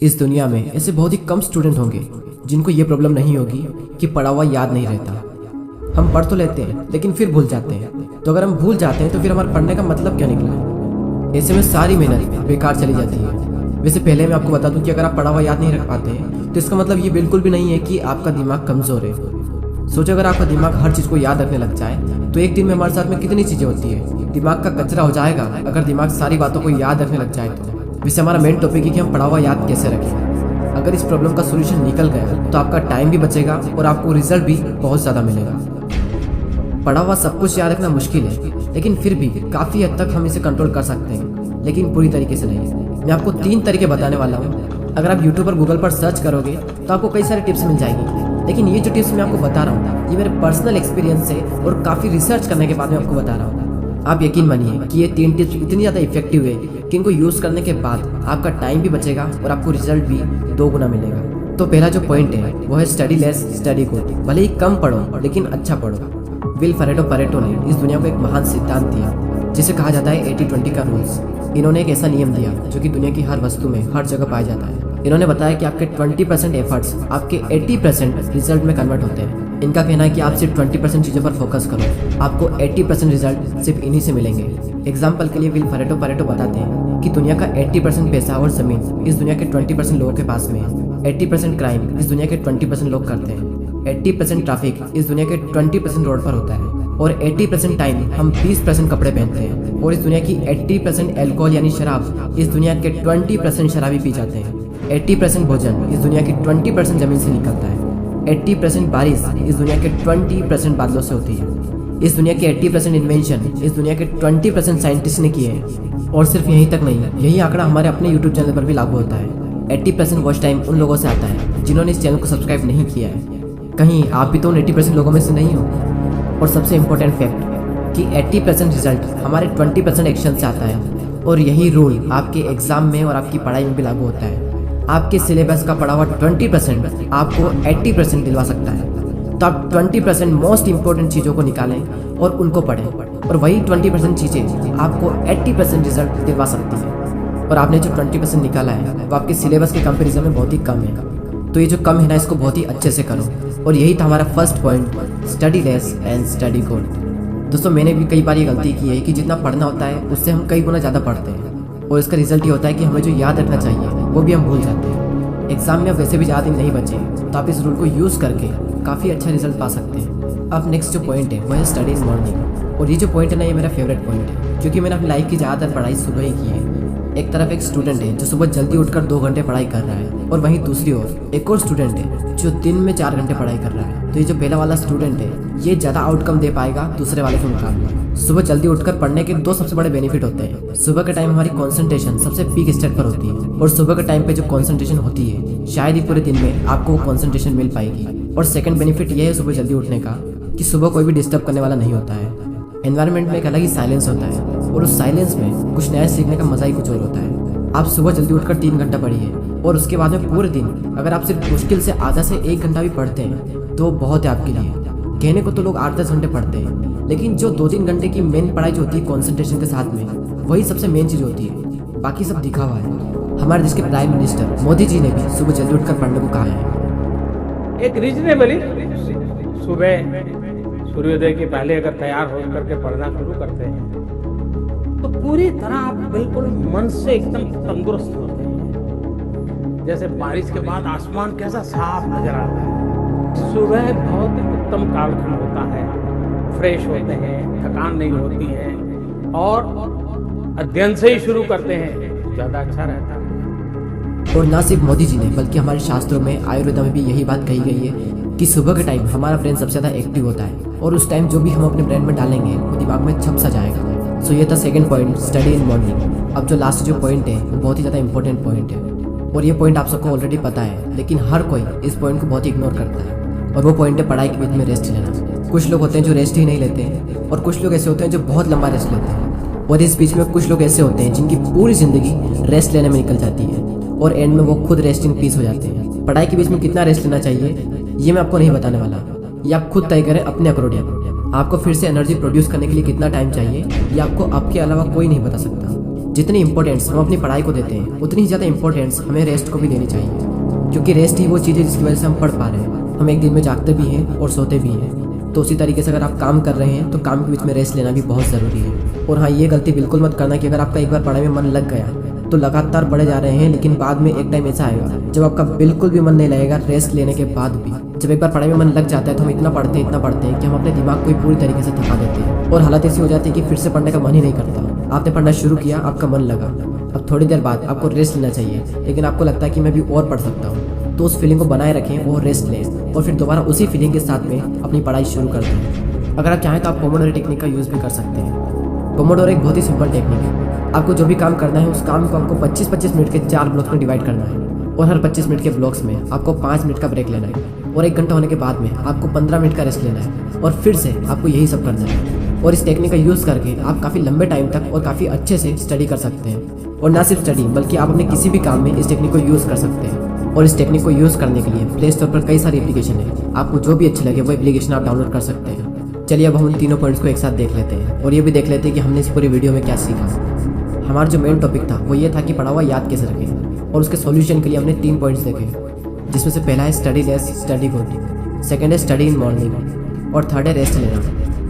इस दुनिया में ऐसे बहुत ही कम स्टूडेंट होंगे जिनको ये प्रॉब्लम नहीं होगी कि पढ़ा हुआ याद नहीं रहता। हम पढ़ तो लेते हैं लेकिन फिर भूल जाते हैं। तो अगर हम भूल जाते हैं तो फिर हमारे पढ़ने का मतलब क्या निकला? ऐसे में सारी मेहनत बेकार चली जाती है। वैसे पहले मैं आपको बता दूं कि अगर आप पढ़ा हुआ याद नहीं रख पाते हैं तो इसका मतलब ये बिल्कुल भी नहीं है कि आपका दिमाग कमज़ोर है। सोचो अगर आपका दिमाग हर चीज़ को याद रखने लग जाए तो एक दिन में हमारे साथ में कितनी चीज़ें होती है। दिमाग का कचरा हो जाएगा अगर दिमाग सारी बातों को याद रखने लग जाए तो। वैसे हमारा मेन टॉपिक है कि हम पढ़ा हुआ याद कैसे रखें। अगर इस प्रॉब्लम का सोल्यूशन निकल गया तो आपका टाइम भी बचेगा और आपको रिजल्ट भी बहुत ज़्यादा मिलेगा। पढ़ा हुआ सब कुछ याद रखना मुश्किल है लेकिन फिर भी काफ़ी हद तक हम इसे कंट्रोल कर सकते हैं, लेकिन पूरी तरीके से नहीं। मैं आपको 3 तरीके बताने वाला हूँ। अगर आप यूट्यूब पर गूगल पर सर्च करोगे तो आपको कई सारे टिप्स मिल जाएंगी, लेकिन ये जो टिप्स मैं आपको बता रहा हूँ ये मेरे पर्सनल एक्सपीरियंस से और काफ़ी रिसर्च करने के बाद मैं आपको बता रहा हूँ। आप यकीन मानिए कि ये 3 टिप्स इतनी ज़्यादा इफेक्टिव है कि इनको यूज़ करने के बाद आपका टाइम भी बचेगा और आपको रिजल्ट भी 2 गुना मिलेगा। तो पहला जो पॉइंट है वो है स्टडी लेस स्टडी गुड। भले ही कम पढ़ो लेकिन अच्छा पढ़ो। विल परेटो ने इस दुनिया को एक महान सिद्धांत दिया जिसे कहा जाता है 80-20 का रूल्स। इन्होंने एक ऐसा नियम दिया जो कि दुनिया की हर वस्तु में हर जगह पाया जाता है। इन्होंने बताया कि आपके 20% एफर्ट्स आपके 80% रिजल्ट में कन्वर्ट होते हैं। इनका कहना है कि आप सिर्फ 20% चीज़ों पर फोकस करो, आपको 80% रिजल्ट सिर्फ इन्हीं से मिलेंगे। एग्जाम्पल के लिए विल परेटो बताते हैं कि दुनिया का 80% पैसा और ज़मीन इस दुनिया के 20% लोगों के पास में है। 80% क्राइम इस दुनिया के 20% लोग करते हैं। 80% ट्रैफिक इस दुनिया के 20% रोड पर होता है। और 80% टाइम हम 20% कपड़े पहनते हैं। और इस दुनिया की 80% अल्कोहल यानी शराब इस दुनिया के 20% शराबी पी जाते हैं। 80% भोजन इस दुनिया की 20% जमीन से निकलता है। 80% बारिश इस दुनिया के 20% बादलों से होती है। इस दुनिया के 80% इन्वेंशन इस दुनिया के 20% साइंटिस्ट ने किए हैं। और सिर्फ यहीं तक नहीं, यही आंकड़ा हमारे अपने यूट्यूब चैनल पर भी लागू होता है। 80% वॉच टाइम उन लोगों से आता है जिन्होंने इस चैनल को सब्सक्राइब नहीं किया है। कहीं आप भी तो उन 80% लोगों में से नहीं हो। और सबसे इम्पोर्टेंट फैक्ट कि 80% रिजल्ट हमारे 20% एक्शन से आता है। और यही रूल आपके एग्जाम में और आपकी पढ़ाई में भी लागू होता है। आपके सिलेबस का पढ़ा हुआ 20% आपको 80% दिलवा सकता है। तो आप 20% मोस्ट इंपॉर्टेंट चीज़ों को निकालें और उनको पढ़ें, और वही 20% चीज़ें आपको 80% रिजल्ट दिलवा सकती है। और आपने जो 20% निकाला है वो आपके सिलेबस के कंपेरिजन में बहुत ही कम है। तो ये जो कम है ना, इसको बहुत ही अच्छे से करो। और यही था हमारा first point, study less and study good. दोस्तों मैंने भी कई बार ये गलती की है कि जितना पढ़ना होता है उससे हम कई गुना ज़्यादा पढ़ते हैं, और इसका रिजल्ट ये होता है कि हमें जो याद रखना चाहिए वो भी हम भूल जाते हैं। एग्जाम में अब वैसे भी ज़्यादा दिन नहीं बचे तो आप इस रूल को यूज़ करके काफ़ी अच्छा रिजल्ट पा सकते हैं। अब नेक्स्ट जो पॉइंट है वो है स्टडी इन मॉर्निंग। और ये जो पॉइंट है ना, ये मेरा फेवरेट पॉइंट है क्योंकि मैंने अपनी लाइफ की ज़्यादातर पढ़ाई सुबह ही की है। एक तरफ एक स्टूडेंट है जो सुबह जल्दी उठकर 2 घंटे पढ़ाई कर रहा है, और वहीं दूसरी ओर एक और स्टूडेंट है जो दिन में 4 घंटे पढ़ाई कर रहा है। तो ये जो पहला वाला स्टूडेंट है ये ज़्यादा आउटकम दे पाएगा दूसरे वाले के मुकाबले। सुबह जल्दी उठकर पढ़ने के 2 सबसे बड़े बेनिफिट होते हैं। सुबह के टाइम हमारी कंसंट्रेशन सबसे पीक स्टेट पर होती है, और सुबह के टाइम पे जो कंसंट्रेशन होती है शायद ही पूरे दिन में आपको वो कंसंट्रेशन मिल पाएगी। और सेकंड बेनिफिट ये है सुबह जल्दी उठने का कि सुबह कोई भी डिस्टर्ब करने वाला नहीं होता है। एनवायरनमेंट में एक अलग ही साइलेंस होता है, और उस साइलेंस में कुछ नया सीखने का मजा ही कुछ और होता है। आप सुबह जल्दी उठकर 3 घंटा पढ़िए, और उसके बाद में पूरे दिन अगर आप सिर्फ मुश्किल से आधा से 1 घंटा भी पढ़ते हैं तो बहुत है आपके लिए। कहने को तो लोग 8-10 घंटे पढ़ते हैं, लेकिन जो 2-3 घंटे की मेन पढ़ाई जो होती है कॉन्सेंट्रेशन के साथ में, वही सबसे मेन चीज़ होती है। बाकी सब दिखावा है। हमारे देश के प्राइम मिनिस्टर मोदी जी ने भी सुबह जल्दी उठकर पढ़ने को कहा है। एक रीजनेबली सुबह सूर्योदय के पहले अगर तैयार हो करके पढ़ना शुरू करते हैं तो पूरी तरह आप बिल्कुल मन से एकदम तंदुरुस्त होते हैं। जैसे बारिश के बाद आसमान कैसा साफ नजर आता है। सुबह बहुत ही उत्तम कालखंड होता है, फ्रेश होते हैं, थकान नहीं होती है, और अध्ययन से ही शुरू करते हैं ज़्यादा अच्छा रहता है। और ना सिर्फ मोदी जी ने बल्कि हमारे शास्त्रों में आयुर्वेद में भी यही बात कही गई है कि सुबह के टाइम हमारा ब्रेन सबसे ज़्यादा एक्टिव होता है, और उस टाइम जो भी हम अपने ब्रेन में डालेंगे वो दिमाग में छप सा जाएगा। सो ये था second point, study in morning. अब जो लास्ट जो पॉइंट है वो बहुत ही ज़्यादा इंपॉर्टेंट पॉइंट है, और ये पॉइंट आप सबको ऑलरेडी पता है, लेकिन हर कोई इस पॉइंट को बहुत ही इग्नोर करता है। और वो पॉइंट है पढ़ाई के बीच में रेस्ट लेना। कुछ लोग होते हैं जो रेस्ट ही नहीं लेते हैं, और कुछ लोग ऐसे होते हैं जो बहुत लंबा रेस्ट लेते हैं, और इस बीच में कुछ लोग ऐसे होते हैं जिनकी पूरी ज़िंदगी रेस्ट लेने में निकल जाती है, और एंड में वो खुद रेस्ट इन पीस हो जाते हैं। पढ़ाई के बीच में कितना रेस्ट लेना चाहिए ये मैं आपको नहीं बताने वाला, ये आप खुद तय करें अपने अकॉर्डिंग। आपको फिर से एनर्जी प्रोड्यूस करने के लिए कितना टाइम चाहिए ये आपको आपके अलावा कोई नहीं बता सकता। जितनी इंपॉर्टेंस हम अपनी पढ़ाई को देते हैं उतनी ही ज़्यादा इंपॉर्टेंस हमें रेस्ट को भी देनी चाहिए, क्योंकि रेस्ट ही वो चीज़ है जिसकी वजह से हम पढ़ पा रहे हैं। हम एक दिन में जागते भी हैं और सोते भी हैं। तो उसी तरीके से अगर आप काम कर रहे हैं तो काम के बीच में रेस्ट लेना भी बहुत ज़रूरी है। और हाँ, ये गलती बिल्कुल मत करना कि अगर आपका एक बार पढ़ाई में मन लग गया तो लगातार पढ़े जा रहे हैं, लेकिन बाद में एक टाइम ऐसा आएगा जब आपका बिल्कुल भी मन नहीं लगेगा रेस्ट लेने के बाद भी। जब एक बार पढ़ाई में मन लग जाता है तो हम इतना पढ़ते हैं कि हम अपने दिमाग को पूरी तरीके से थका देते हैं और हालत ऐसी हो जाती है कि फिर से पढ़ने का मन ही नहीं करता। आपने पढ़ना शुरू किया, आपका मन लगा, अब थोड़ी देर बाद आपको रेस्ट लेना चाहिए, लेकिन आपको लगता है कि मैं भी और पढ़ सकता हूँ। तो उस फीलिंग को बनाए रखें और रेस्ट लें और फिर दोबारा उसी फीलिंग के साथ में अपनी पढ़ाई शुरू कर दें। अगर आप चाहें तो आप पोमोडोरो टेक्निक का यूज़ भी कर सकते हैं। पोमोडोरो एक बहुत ही सिंपल टेक्निक है। आपको जो भी काम करना है उस काम को आपको 25-25 मिनट के 4 ब्लॉक्स में डिवाइड करना है और हर 25 मिनट के ब्लॉक्स में आपको 5 मिनट का ब्रेक लेना है और 1 घंटा होने के बाद में आपको 15 मिनट का रेस्ट लेना है और फिर से आपको यही सब करना है। और इस टेक्निक का यूज़ करके आप काफ़ी लंबे टाइम तक और काफ़ी अच्छे से स्टडी कर सकते हैं। और ना सिर्फ स्टडी बल्कि आप अपने किसी भी काम में इस टेक्निक को यूज़ कर सकते हैं। और इस टेक्निक को यूज़ करने के लिए प्ले स्टोर पर कई सारी एप्लीकेशन है, आपको जो भी अच्छी लगे वो एप्लीकेशन आप डाउनलोड कर सकते हैं। चलिए अब हम उन तीनों पॉइंट्स को एक साथ देख लेते हैं और ये भी देख लेते हैं कि हमने इस पूरी वीडियो में क्या सीखा। हमारा जो मेन टॉपिक था वो ये था कि पढ़ा हुआ याद कैसे रखें, और उसके सॉल्यूशन के लिए हमने 3 पॉइंट्स देखे, जिसमें से पहला है study less study good, second है स्टडी इन मॉर्निंग और थर्ड है रेस्ट लेना।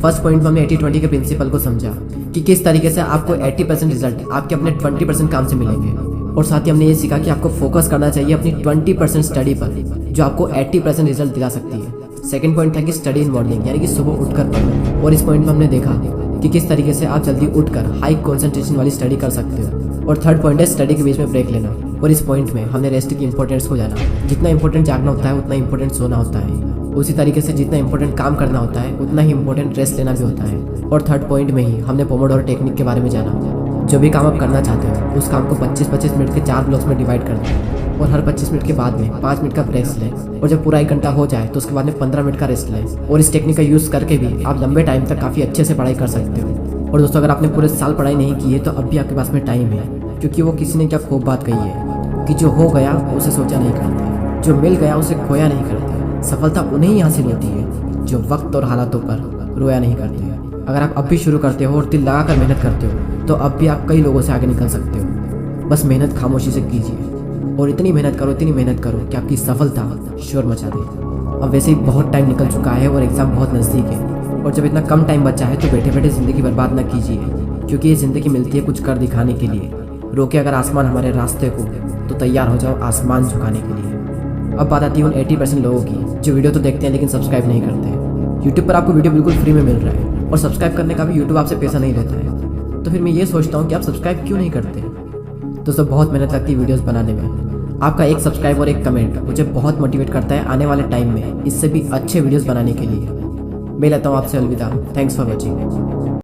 फर्स्ट पॉइंट में हमने 80-20 के प्रिंसिपल को समझा कि किस तरीके से आपको 80% रिजल्ट आपके अपने 20% काम से मिलेंगे, और साथ ही हमने ये सीखा कि आपको फोकस करना चाहिए अपनी 20% स्टडी पर जो आपको 80% रिजल्ट दिला सकती है। सेकंड पॉइंट था कि स्टडी इन मॉर्निंग, यानी कि सुबह उठकर पढ़ो, और इस पॉइंट में हमने देखा कि किस तरीके से आप जल्दी उठकर हाई कंसंट्रेशन वाली स्टडी कर सकते हो। और थर्ड पॉइंट है स्टडी के बीच में ब्रेक लेना, और इस पॉइंट में हमने रेस्ट की इंपॉर्टेंस को जाना। जितना इंपॉर्टेंट जागना होता है उतना इंपॉर्टेंट सोना होता है, उसी तरीके से जितना इंपॉर्टेंट काम करना होता है उतना ही इंपॉर्टेंट रेस्ट लेना भी होता है। और थर्ड पॉइंट में ही हमने पोमोडोरो टेक्निक के बारे में जाना। जो भी काम आप करना चाहते हो उस काम को 25-25 मिनट के 4 ब्लॉक्स में डिवाइड कर दें और हर 25 मिनट के बाद में 5 मिनट का ब्रेक लें, और जब पूरा 1 घंटा हो जाए तो उसके बाद में 15 मिनट का रेस्ट लें। और इस टेक्निक का यूज़ करके भी आप लंबे टाइम तक काफ़ी अच्छे से पढ़ाई कर सकते हो। और दोस्तों, अगर आपने पूरे साल पढ़ाई नहीं की है तो अब भी आपके पास में टाइम है, क्योंकि वो किसी ने क्या खूब बात कही है कि जो हो गया उसे सोचा नहीं करते, जो मिल गया उसे खोया नहीं करते। सफलता उन्हें ही हासिल होती है जो वक्त और हालातों पर रोया नहीं करते। अगर आप अब भी शुरू करते हो और दिल लगा कर मेहनत करते हो तो अब भी आप कई लोगों से आगे निकल सकते हो। बस मेहनत खामोशी से कीजिए और इतनी मेहनत करो कि आपकी सफलता शोर मचा दे। अब वैसे ही बहुत टाइम निकल चुका है और एग्ज़ाम बहुत नज़दीक है, और जब इतना कम टाइम बचा है तो बैठे बैठे ज़िंदगी बर्बाद ना कीजिए, क्योंकि ये ज़िंदगी मिलती है कुछ कर दिखाने के लिए। रोके अगर आसमान हमारे रास्ते को तो तैयार हो जाओ आसमान झुकाने के लिए। अब बात आती है उन 80% लोगों की जो वीडियो तो देखते हैं लेकिन सब्सक्राइब नहीं करते। यूट्यूब पर आपको वीडियो बिल्कुल फ्री में मिल रहा है और सब्सक्राइब करने का भी यूट्यूब आपसे पैसा नहीं लेता है, तो फिर मैं ये सोचता हूँ कि आप सब्सक्राइब क्यों नहीं करते। दोस्तों, बहुत मेहनत लगती है वीडियोस बनाने में। आपका एक सब्सक्राइब और एक कमेंट मुझे बहुत मोटिवेट करता है आने वाले टाइम में इससे भी अच्छे वीडियोस बनाने के लिए। मैं लेता हूँ आपसे अलविदा। Thanks for watching.